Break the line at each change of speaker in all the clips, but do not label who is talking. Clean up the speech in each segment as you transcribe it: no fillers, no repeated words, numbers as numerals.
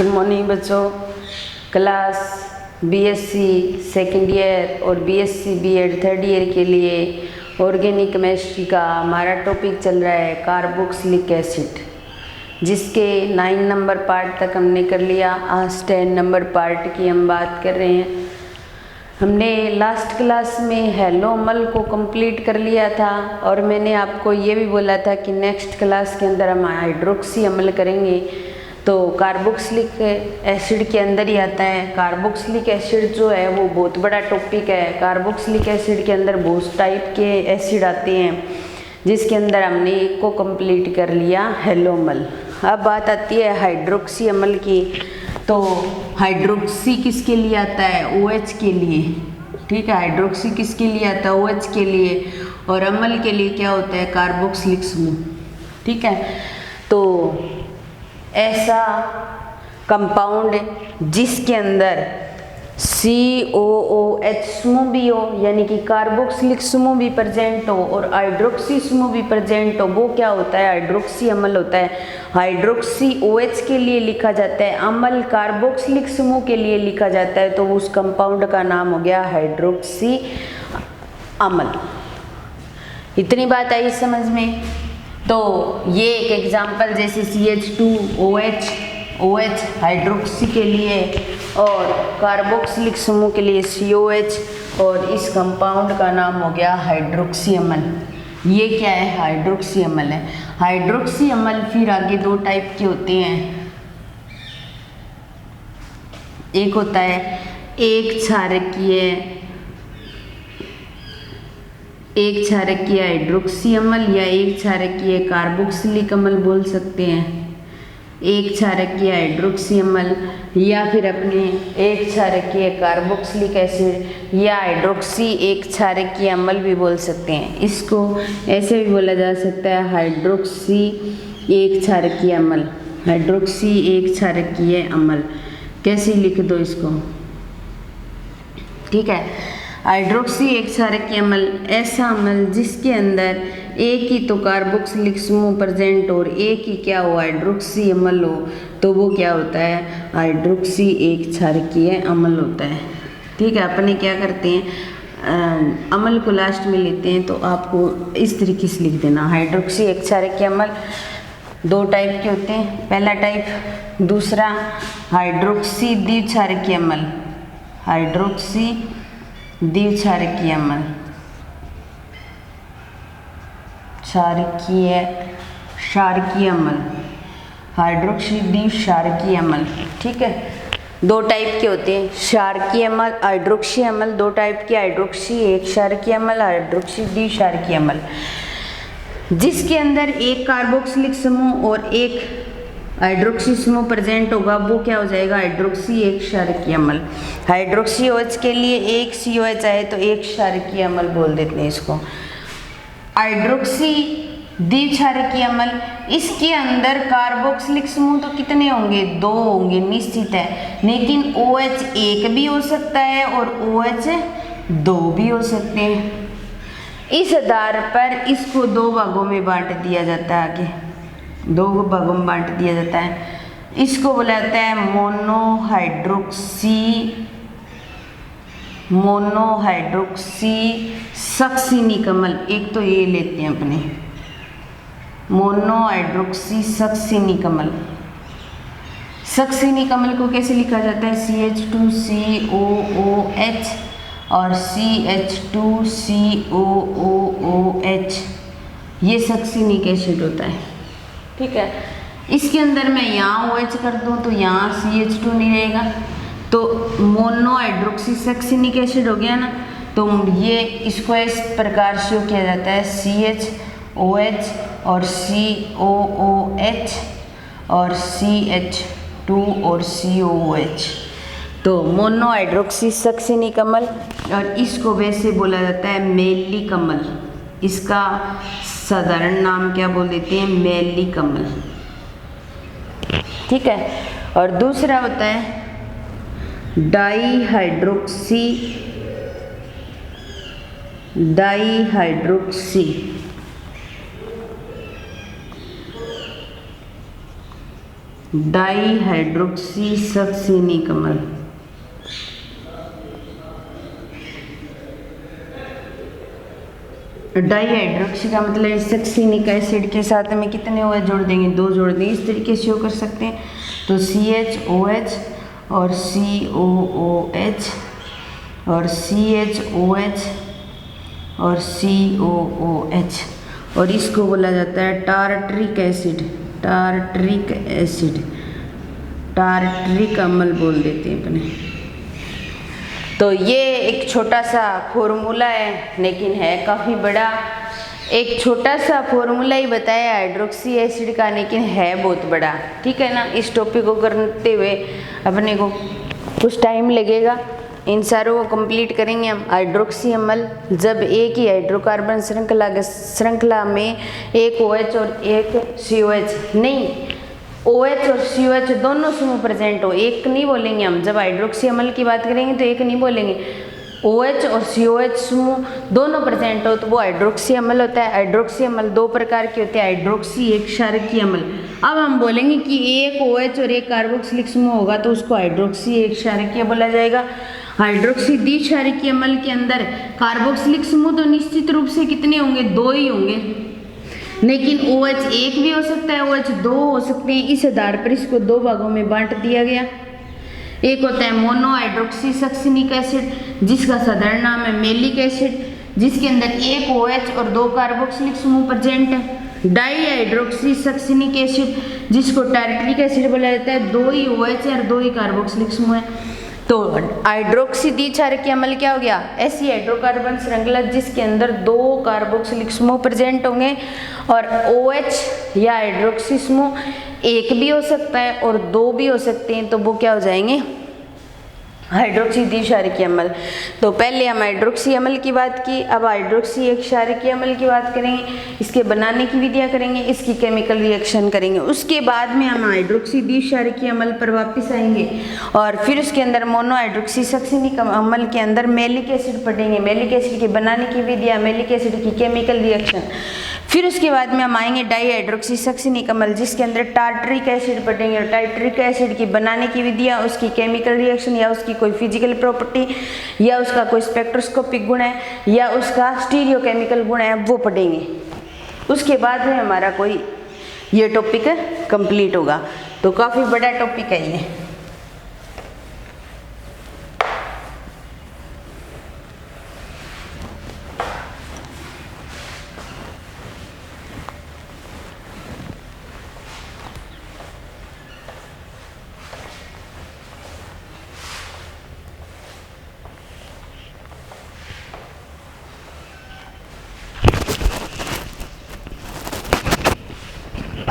Good morning बच्चों। Class BSc second year और BSc BEd third year के लिए ऑर्गेनिक केमिस्ट्री का हमारा टॉपिक चल रहा है कार्बोक्सिलिक एसिड, जिसके 9 नंबर पार्ट तक हमने कर लिया। आज 10 नंबर पार्ट की हम बात कर रहे हैं। हमने लास्ट क्लास में हेलोमल को कंप्लीट कर लिया था और मैंने आपको ये भी बोला था कि नेक्स्ट क्लास के अंदर हम हाइड्रोक्सी अम्ल करेंगे, तो कार्बोक्सिलिक एसिड के अंदर ही आता है। कार्बोक्सिलिक एसिड जो है वो बहुत बड़ा टॉपिक है। कार्बोक्सिलिक एसिड के अंदर बहुत टाइप के एसिड आते हैं, जिसके अंदर हमने एक को कंप्लीट कर लिया, हेलोमल। अब बात आती है हाइड्रोक्सी अम्ल की। तो हाइड्रोक्सी किसके लिए आता है? OH के लिए। ठीक है, हाइड्रोक्सी किसके लिए आता है? OH के लिए। और अम्ल के लिए क्या होता है? कार्बोक्सिलिक समूह। ठीक है, तो ऐसा कंपाउंड जिसके अंदर COOH समूह भी हो, यानी कि कार्बोक्सिलिक समूह भी प्रेजेंट हो और हाइड्रोक्सी समूह भी प्रेजेंट हो, वो क्या होता है? हाइड्रोक्सी अम्ल होता है। हाइड्रोक्सी OH के लिए लिखा जाता है, अम्ल कार्बोक्सिलिक समूह के लिए लिखा जाता है, तो उस कंपाउंड का नाम हो गया हाइड्रोक्सी अम्ल। इतनी बात आई समझ में? तो ये एक एग्जाम्पल जैसे CH2OH, OH हाइड्रोक्सी के लिए और कार्बोक्सिलिक समूह के लिए COH, और इस कंपाउंड का नाम हो गया हाइड्रोक्सी अम्ल। ये क्या है? हाइड्रोक्सी अम्ल है। हाइड्रोक्सी अम्ल फिर आगे दो टाइप के होते हैं। एक होता है एक क्षारकीय हाइड्रोक्सी अम्ल या एक क्षारकीय कार्बोक्सिलिक अम्ल बोल सकते हैं। एक क्षारकीय हाइड्रोक्सी अम्ल या फिर अपने एक क्षारकीय कार्बोक्सिलिक एसिड या हाइड्रोक्सी एक क्षारकीय अम्ल भी बोल सकते हैं। इसको ऐसे भी बोला जा सकता है हाइड्रोक्सी एक क्षारकीय अम्ल। हाइड्रोक्सी एक क्षारकीय अम्ल कैसे लिख दो इसको? ठीक है, हाइड्रोक्सी एक क्षारकीय अम्ल ऐसा अम्ल जिसके अंदर एक ही तो कार्बोक्सिलिक समूह प्रेजेंट और एक ही क्या हो? हाइड्रोक्सी अम्ल हो, तो वो क्या होता है? हाइड्रोक्सी एक क्षारकीय अम्ल होता है। ठीक है, अपने क्या करते हैं, अम्ल को लास्ट में लेते हैं, तो आपको इस तरीके से लिख देना। हाइड्रोक्सी एक क्षारकीय अम्ल दो टाइप के होते हैं, पहला टाइप। दूसरा हाइड्रोक्सी द्विक्षारकीय अम्ल, हाइड्रोक्सी द्विक्षारकीय अम्ल, क्षारकीय अम्ल, हाइड्रोक्सी द्विक्षारकीय अम्ल। ठीक है, दो टाइप के होते हैं क्षारकीय अम्ल, हाइड्रोक्सी अम्ल। दो टाइप के, हाइड्रोक्सी एक क्षारकीय अम्ल, हाइड्रोक्सी द्विक्षारकीय अम्ल। जिसके अंदर एक कार्बोक्सिलिक समूह और एक हाइड्रोक्सी समूह प्रेजेंट होगा, वो क्या हो जाएगा? हाइड्रोक्सी एक क्षारकीय अम्ल। हाइड्रोक्सी OH के लिए एक COH आए तो एक क्षारकीय अम्ल बोल देते हैं इसको। हाइड्रोक्सी द्विक्षारकीय अम्ल, इसके अंदर कार्बोक्सिलिक समूह तो कितने होंगे? 2 होंगे निश्चित है, लेकिन OH एक भी हो सकता है और OH 2 भी हो सकते हैं। इस आधार पर इसको 2 भागों में बांट दिया जाता है। आगे 2 भागों में बांट दिया जाता है। इसको बोला जाता है मोनोहाइड्रोक्सी सक्सिनिक अम्ल। एक तो ये लेते हैं अपने, मोनोहाइड्रोक्सी सक्सिनिक अम्ल। सक्सिनिक अम्ल को कैसे लिखा जाता है? CH2COOH और CH2COOH, ये सक्सिनिक एसिड होता है। ठीक है, इसके अंदर मैं यहाँ OH कर दूँ तो यहाँ CH2 नहीं रहेगा, तो मोनोहाइड्रोक्सी सक्सिनिक एसिड हो गया ना। तो ये इसको इस प्रकार शो किया जाता है CHOH और COOH और CH2 और COOH, तो मोनोहाइड्रोक्सी सक्सिनिक अम्ल। और इसको वैसे बोला जाता है मैलिक अम्ल। इसका साधारण नाम क्या बोल देते हैं? मैलिक अम्ल। ठीक है, और दूसरा होता है डाईहाइड्रोक्सी डाई हाइड्रोक्सी सक्सिनिक अम्ल। डाई हाइड्रोक्सी का मतलब सक्सिनिक एसिड के साथ में कितने OH जोड़ देंगे, 2 जोड़ देंगे। इस तरीके से कर सकते हैं। तो CHOH और COOH और CHOH और COOH, और इसको बोला जाता है tartaric acid. Tartaric acid, tartaric अम्ल बोल देते हैं अपने। तो ये एक छोटा सा फॉर्मूला है, लेकिन है काफ़ी बड़ा। एक छोटा सा फॉर्मूला ही बताया हाइड्रोक्सी एसिड का, लेकिन है बहुत बड़ा। ठीक है ना। इस टॉपिक को करते हुए अपने को कुछ टाइम लगेगा। इन सारों को कंप्लीट करेंगे हम। हाइड्रोक्सी अम्ल जब एक ही हाइड्रोकार्बन श्रृंखला में एक OH और एक COH, नहीं OH और COH दोनों समूह प्रेजेंट हो, एक नहीं बोलेंगे हम। जब हाइड्रोक्सी अम्ल की बात करेंगे तो एक नहीं बोलेंगे। OH और COH समूह दोनों प्रेजेंट हो तो वो हाइड्रोक्सी अम्ल होता है। हाइड्रोक्सी अम्ल 2 प्रकार के होते हैं, हाइड्रोक्सी एक क्षारकीय अम्ल। अब हम बोलेंगे कि एक OH और एक कार्बोक्सिलिक समूह होगा तो उसको हाइड्रोक्सी एक क्षारकीय बोला जाएगा। हाइड्रोक्सी द्विक्षारकीय अम्ल के अंदर कार्बोक्सिलिक समूह तो निश्चित रूप से कितने होंगे, 2 ही होंगे, लेकिन OH एक भी हो सकता है, OH 2 हो सकते हैं। इस आधार पर इसको 2 भागों में बांट दिया गया। एक होता है मोनो हाइड्रोक्सी सक्सिनिक एसिड जिसका साधारण नाम है मेलिक एसिड, जिसके अंदर एक OH और 2 कार्बोक्सिलिक समूह प्रेजेंट है। डाई हाइड्रोक्सी सक्सिनिक एसिड जिसको टार्टरिक एसिड बोला जाता है, 2 ही OH और 2 ही कार्बोक्सिलिक समूह है। तो हाइड्रोक्सी द्विक्षारकीय अम्ल क्या हो गया, ऐसी हाइड्रोकार्बन श्रृंखला जिसके अंदर 2 कार्बोक्सिलिक समूह प्रेजेंट होंगे, और OH या हाइड्रोक्सी समूह एक भी हो सकता है और 2 भी हो सकते हैं, तो वो क्या हो जाएंगे, हाइड्रोक्सी द्विक्षारकीय अम्ल। तो पहले हम हाइड्रोक्सी अम्ल की बात की, अब हाइड्रोक्सी एक क्षारकीय अम्ल की बात करेंगे। इसके बनाने की विधियाँ करेंगे, इसकी केमिकल रिएक्शन करेंगे। उसके बाद में हम हाइड्रोक्सी द्विक्षारकीय अम्ल पर वापस आएंगे, और फिर उसके अंदर मोनो हाइड्रोक्सी सक्सिनिक अम्ल के अंदर मेलिक एसिड पढ़ेंगे। मेलिक एसिड के बनाने की विधियाँ, मेलिक एसिड की केमिकल रिएक्शन। फिर उसके बाद में हम आएंगे डाई हाइड्रोक्सी सक्सिनिक अम्ल जिसके अंदर टार्टरिक एसिड पढ़ेंगे, और टार्टरिक एसिड की बनाने की विधियाँ, उसकी केमिकल रिएक्शन, या उसकी कोई फिजिकल प्रॉपर्टी, या उसका कोई स्पेक्ट्रोस्कोपिक गुण है, या उसका स्टीरियोकेमिकल गुण है, वो पढ़ेंगे। उसके बाद में हमारा कोई ये टॉपिक कंप्लीट होगा। तो काफ़ी बड़ा टॉपिक है ये।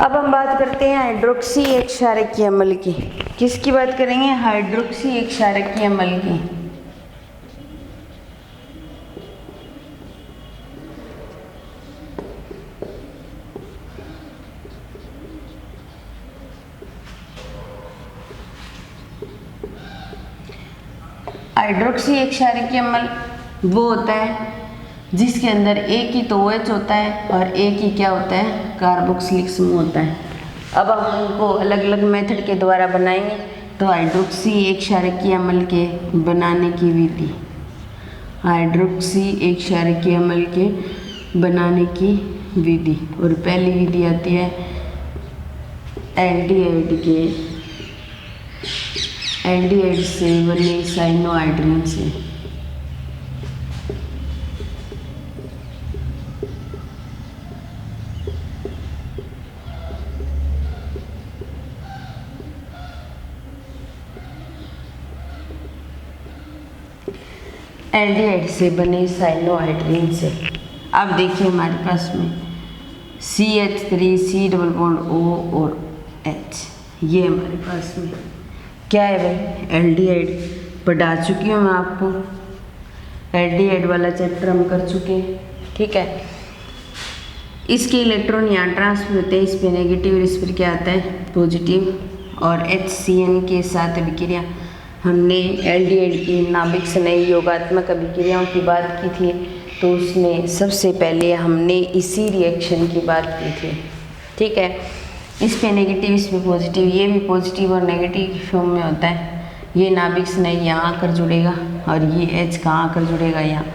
अब हम बात करते हैं हाइड्रोक्सी एक क्षारकीय अम्ल की। किसकी बात करेंगे, हाइड्रोक्सी एक क्षारकीय अम्ल की। हाइड्रोक्सी एक क्षारकीय अम्ल वो होता है जिसके अंदर एक ही तो OH होता है और एक ही क्या होता है, कार्बोक्सिलिक समूह होता है। अब हम उनको अलग अलग मेथड के द्वारा बनाएंगे। तो हाइड्रोक्सी एक क्षारकीय अम्ल के बनाने की विधि, हाइड्रोक्सी एक क्षारकीय अम्ल के बनाने की विधि, और पहली विधि आती है एल्डिहाइड से बने साइनोहाइड्रिन से। एल्डिहाइड से बने साइनोहाइड्रिन से। अब देखिए हमारे पास में CH3 C double bond O और H, ये हमारे पास में क्या है भाई, एल्डिहाइड। पढ़ा चुकी हूँ मैं आपको, एल्डिहाइड वाला चैप्टर हम कर चुके हैं। ठीक है, इसके इलेक्ट्रॉन यहाँ ट्रांसफर होते हैं, इस पर नेगेटिव और इस पर क्या आता है, पॉजिटिव। और HCN के साथ अभिक्रिया, हमने एल्डिहाइड की नाभिक स्नेही योगात्मक अभिक्रियाओं की बात की थी, तो उसमें सबसे पहले हमने इसी रिएक्शन की बात की थी। ठीक है, इस पे नेगेटिव, इस पे पॉजिटिव, ये भी पॉजिटिव और नेगेटिव फॉर्म में होता है। ये नाभिक स्नायु यहाँ आकर जुड़ेगा और ये H कहाँ आकर जुड़ेगा, यहाँ।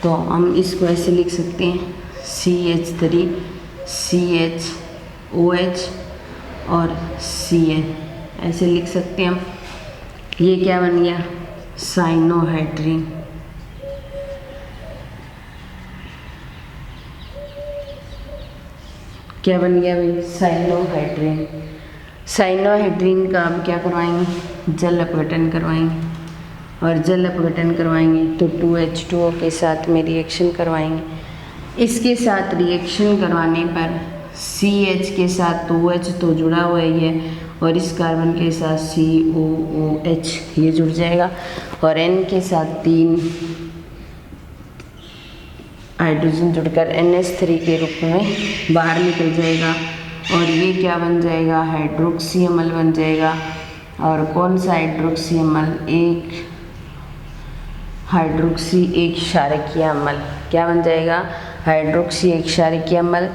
तो हम इसको ऐसे लिख सकते हैं CH3 CHOH और Cl, ऐसे लिख सकते हैं हम। ये क्या बन गया, साइनोहाइड्रिन। क्या बन गया भाई, साइनोहाइड्रिन। साइनोहाइड्रिन का अब क्या करवाएंगे, जल अपघटन करवाएंगे, और जल अपघटन करवाएंगे तो 2H2O के साथ में रिएक्शन करवाएंगे। इसके साथ रिएक्शन करवाने पर CH के साथ तो OH तो जुड़ा हुआ ही है, और इस कार्बन के साथ COOH ये जुड़ जाएगा, और N के साथ 3 हाइड्रोजन जुड़कर NH3 के रूप में बाहर निकल जाएगा, और ये क्या बन जाएगा, हाइड्रोक्सी अम्ल बन जाएगा। और कौन सा हाइड्रोक्सी अम्ल, एक हाइड्रोक्सी एक क्षारकीय अम्ल। क्या बन जाएगा, हाइड्रोक्सी एक क्षारकीय अम्ल,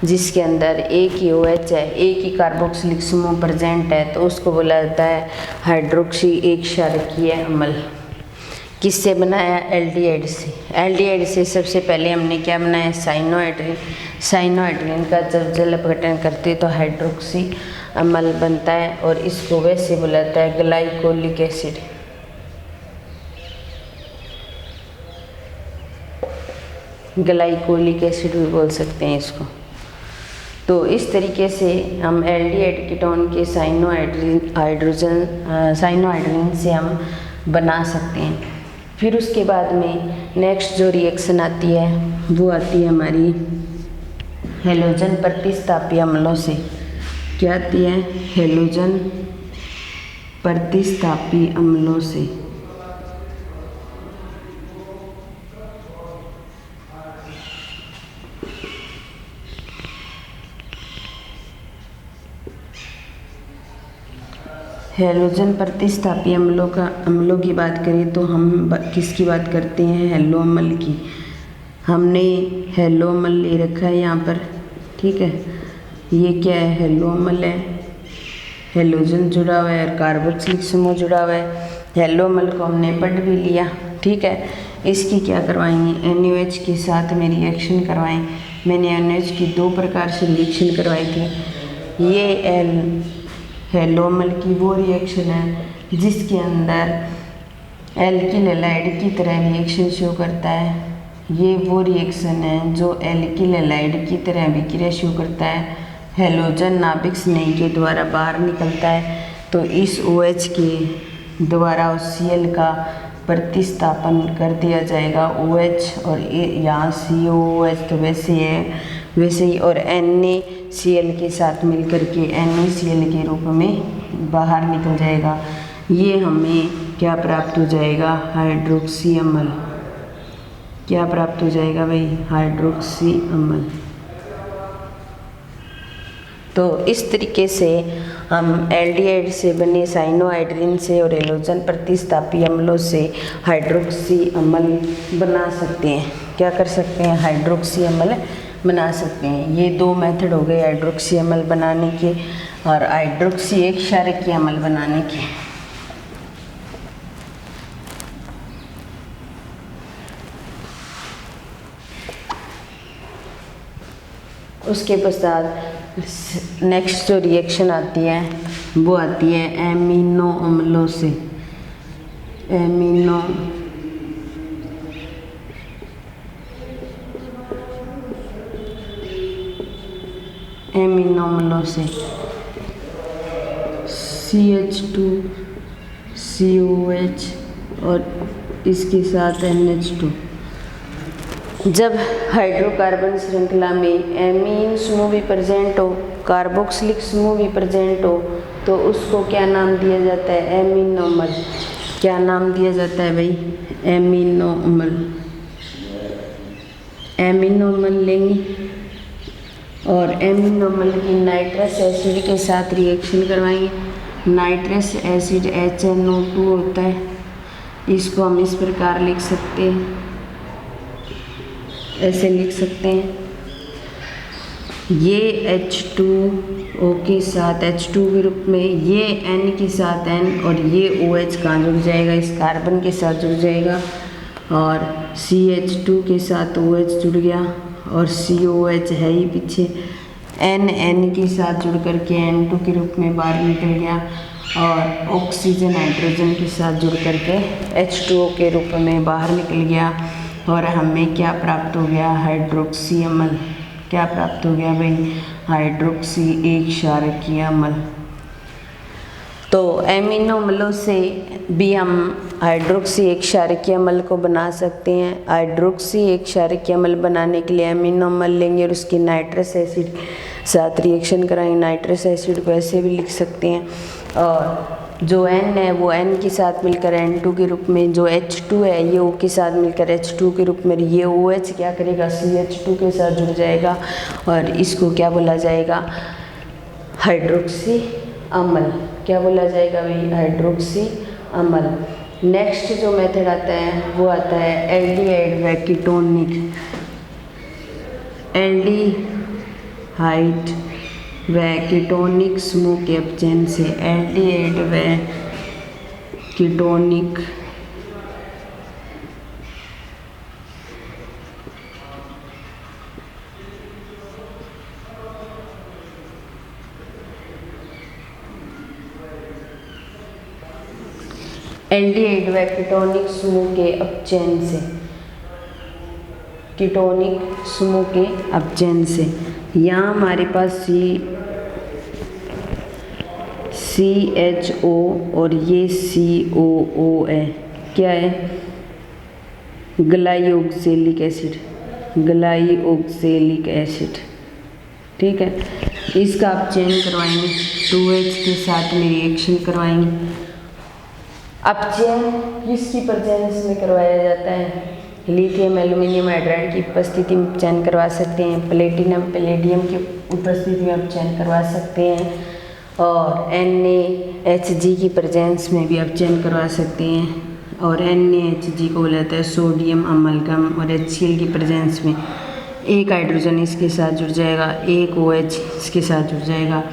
जिसके अंदर एक ही OH है, एक ही कार्बोक्सिलिक समूह प्रेजेंट है, तो उसको बोला जाता है हाइड्रोक्सी एक क्षारकीय अम्ल। किससे बनाया, एल्डिहाइड से। एल्डिहाइड से सबसे पहले हमने क्या बनाया, साइनोहाइड्रिन। साइनोहाइड्रिन का जब जल अपघटन करते तो हाइड्रोक्सी अम्ल बनता है, और इसको वैसे बोला जाता है ग्लाइकोलिक एसिड। ग्लाइकोलिक एसिड भी बोल सकते हैं इसको। तो इस तरीके से हम एल्डिहाइड कीटोन के साइनोहाइड्रिन से हम बना सकते हैं। फिर उसके बाद में नेक्स्ट जो रिएक्शन आती है वो आती है हमारी हैलोजन प्रतिस्थापी अम्लों से। क्या आती है, हैलोजन प्रतिस्थापी अम्लों से। हैलोजन प्रतिस्थापी अम्लों की बात करें तो हम किसकी बात करते हैं, हैलो अम्ल की। हमने हैलो अम्ल ले रखा है यहाँ पर, ठीक है। ये क्या है, हैलो अम्ल है, हैलोजन जुड़ा हुआ है और कार्बोक्सिलिक समूह जुड़ा हुआ है। हैलो अम्ल को हमने पढ़ भी लिया, ठीक है। इसकी क्या करवाएंगे, NaOH के साथ में रिएक्शन करवाएं। मैंने NaOH की 2 प्रकार से रिएक्शन करवाई थी। ये हैलो अम्ल की वो रिएक्शन है जिसके अंदर एल्किल हैलाइड की तरह रिएक्शन शो करता है। ये वो रिएक्शन है जो एल्किल हैलाइड की तरह अभिक्रिया शो करता है। हैलोजन नाभिक स्नेह के द्वारा बाहर निकलता है, तो इस OH के द्वारा उस Cl का प्रतिस्थापन कर दिया जाएगा OH, और यहाँ COOH तो वैसे ही, और NaCl के साथ मिलकर के NaCl के रूप में बाहर निकल जाएगा। ये हमें क्या प्राप्त हो जाएगा, हाइड्रोक्सी अम्ल। क्या प्राप्त हो जाएगा भाई, हाइड्रोक्सी अम्ल। तो इस तरीके से हम एल्डिहाइड से बने साइनोहाइड्रिन से और हैलोजन प्रतिस्थापी अम्लों से हाइड्रोक्सी अम्ल बना सकते हैं। क्या कर सकते हैं, हाइड्रोक्सी अम्ल बना सकते हैं। ये 2 मेथड हो गए हाइड्रोक्सी अम्ल बनाने के और हाइड्रोक्सी एक क्षारकीय अम्ल बनाने के। उसके पश्चात नेक्स्ट जो रिएक्शन आती है वो आती है एमिनो अम्लों से। एमिनो अम्लों से CH2 COH और इसके साथ NH2। जब हाइड्रोकार्बन श्रृंखला में एमीन समूह भी प्रेजेंट हो, कार्बोक्सिलिक समूह भी प्रेजेंट हो, तो उसको क्या नाम दिया जाता है, एमिनो अम्ल। क्या नाम दिया जाता है भाई, एमिनो अम्ल। एमिनो अम्ल लेंगे और एमिनो अम्ल की नाइट्रस एसिड के साथ रिएक्शन करवाएंगे। नाइट्रस एसिड HNO2 होता है। इसको हम इस प्रकार लिख सकते हैं, ऐसे लिख सकते हैं ये H2O के साथ H2 ग्रुप में, ये N के साथ N, और ये OH कहाँ जुड़ जाएगा, इस कार्बन के साथ जुड़ जाएगा, और CH2 के साथ OH जुड़ गया, और COH है ही पीछे, N के साथ जुड़ करके N2 के रूप में बाहर निकल गया, और ऑक्सीजन हाइड्रोजन के साथ जुड़ करके H2O के रूप में बाहर निकल गया, और हमें क्या प्राप्त हो गया, हाइड्रोक्सी अम्ल। क्या प्राप्त हो गया भाई, हाइड्रोक्सी एक क्षारकीय अम्ल। तो एमिनो अम्लों से भी हम हाइड्रोक्सी एक क्षारकीय अम्ल को बना सकते हैं। हाइड्रोक्सी एक क्षारकीय अम्ल बनाने के लिए एमिनो अम्ल लेंगे और उसकी नाइट्रस एसिड साथ रिएक्शन कराएंगे। नाइट्रस एसिड को ऐसे भी लिख सकते हैं, और जो N है वो N के साथ मिलकर N2 के रूप में, जो H2 है ये O के साथ मिलकर H2 के रूप में, ये OH क्या करेगा, CH2 के साथ जुड़ जाएगा, और इसको क्या बोला जाएगा, हाइड्रोक्सी अम्ल। क्या बोला जाएगा भाई, हाइड्रोक्सी अम्ल। नेक्स्ट जो मेथड आता है वो आता है एल्डिहाइड व कीटोनिक। एल्डिहाइड व कीटोनिक समूह के अपचयन से, एल्डिहाइड व कीटोनिक एल्डिहाइड व कीटोनिक समूह के अपचयन से, कीटोनिक समूह के अपचयन से, यहाँ हमारे पास CHO और ये COO है। क्या है, ग्लाइओक्सेलिक एसिड, ग्लाइओक्सेलिक एसिड। ठीक है, इसका अपचयन करवाएंगे, 2H के साथ में रिएक्शन करवाएंगे। अपचयन किसकी प्रेजेंस में करवाया जाता है, लिथियम एल्यूमिनियम हाइड्राइड की उपस्थिति में अपचयन करवा सकते हैं, प्लेटिनम पैलेडियम की उपस्थिति में अपचयन करवा सकते हैं, और NaHG की प्रेजेंस में भी अपचयन करवा सकते हैं। और NaHG को बोला जाता है सोडियम अमलगम, और HCl की प्रेजेंस में एक हाइड्रोजन इसके साथ जुड़ जाएगा, एक OH इसके साथ जुड़ जाएगा,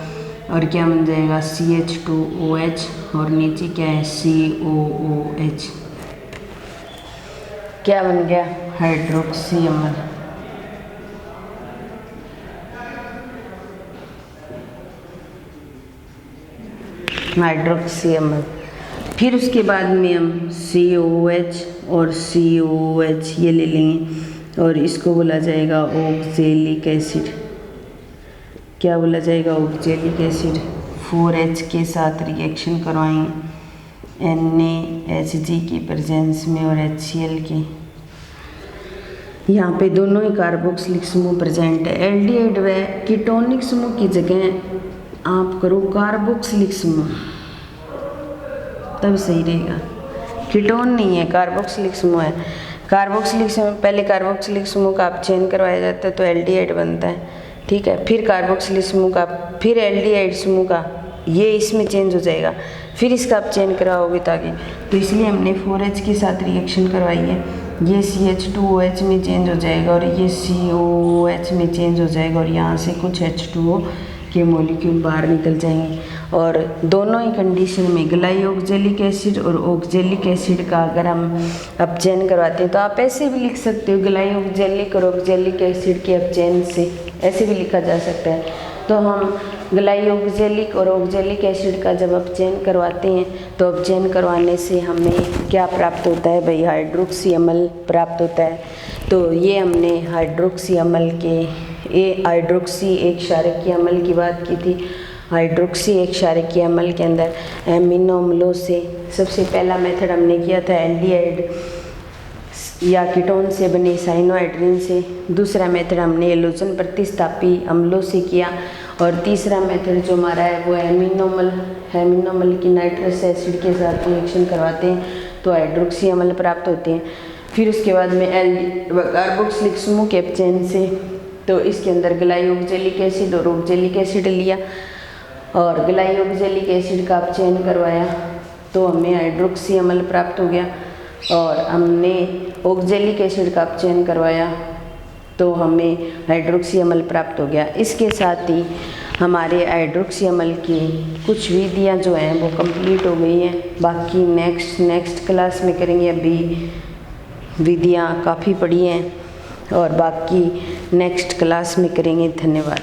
और क्या बन जाएगा, CH2OH, और नीचे क्या है, COOH। क्या बन गया, हाइड्रोक्सी अम्ल। हाइड्रोक्सी अम्ल। फिर उसके बाद में हम COOH और COOH ये ले लेंगे, और इसको बोला जाएगा ऑक्जेलिक एसिड। क्या बोला जाएगा, ऑक्जेलिक एसिड। 4H के साथ रिएक्शन करवाएंगे NaHG की प्रेजेंस में और HCl की। यहाँ पे दोनों ही कार्बोक्सिलिक समूह प्रेजेंट है। एल्डिहाइड व कीटोनिक समूह की जगह आप करो कार्बोक्सिलिक समूह, तब सही रहेगा। कीटोन नहीं है, कार्बोक्सिलिक समूह है। कार्बोक्सिलिक समूह, पहले कार्बोक्सिलिक समूह का अपचयन करवाया जाता है तो एल्डिहाइड बनता है, ठीक है। फिर कार्बोक्सिलिक समूह का, फिर एल्डिहाइड समूह का, ये इसमें चेंज हो जाएगा, फिर इसका अपचयन कराओगे ताकि, तो इसलिए हमने 4H के साथ रिएक्शन करवाई है। ये CH2OH में चेंज हो जाएगा और ये COOH में चेंज हो जाएगा, और यहाँ से कुछ H2O के मॉलिक्यूल बाहर निकल जाएंगे। और दोनों ही कंडीशन में ग्लाइओक्जेलिक एसिड और ऑक्जेलिक एसिड का अगर हम अपचयन करवाते हैं तो आप ऐसे भी लिख सकते हो, ग्लाइओक्जेलिक और ऑक्जेलिक एसिड के अपचयन से, ऐसे भी लिखा जा सकता है। तो हम ग्लाइओक्जेलिक और ऑक्जेलिक एसिड का जब अपचयन करवाते हैं तो अपचयन करवाने से हमें क्या प्राप्त होता है भाई, हाइड्रोक्सी अम्ल प्राप्त होता है। तो ये हमने हाइड्रोक्सी अम्ल के, ये हाइड्रोक्सी एक क्षारकीय अम्ल की बात की थी। हाइड्रोक्सी एक क्षारकीय अम्ल के अंदर एमिनो अम्लों से सबसे पहला मेथड हमने किया था एल्डिहाइड या कीटोन से बने साइनोहाइड्रिन से, दूसरा मेथड हमने एलोजन प्रतिस्थापी अम्लों से किया, और तीसरा मेथड जो हमारा है वो एमिनो अम्ल की नाइट्रस एसिड के साथ रिएक्शन करवाते हैं तो हाइड्रोक्सी अम्ल प्राप्त होते हैं। फिर उसके बाद में कार्बोक्सिलिक समूह के अपचयन से, तो इसके अंदर ग्लाइओक्जेलिक एसिड और ऑक्जेलिक एसिड लिया और ग्लाइओक्जेलिक एसिड का अपचयन करवाया तो हमें हाइड्रोक्सी अम्ल प्राप्त हो गया, और हमने ऑक्जेलिक एसिड का अपचयन करवाया तो हमें हाइड्रोक्सी अम्ल प्राप्त हो गया। इसके साथ ही हमारे हाइड्रोक्सी अम्ल की कुछ विधियाँ जो हैं वो कंप्लीट हो गई हैं। बाकी नेक्स्ट क्लास में करेंगे। अभी विधियाँ काफ़ी पड़ी हैं और बाकी नेक्स्ट क्लास में करेंगे। धन्यवाद।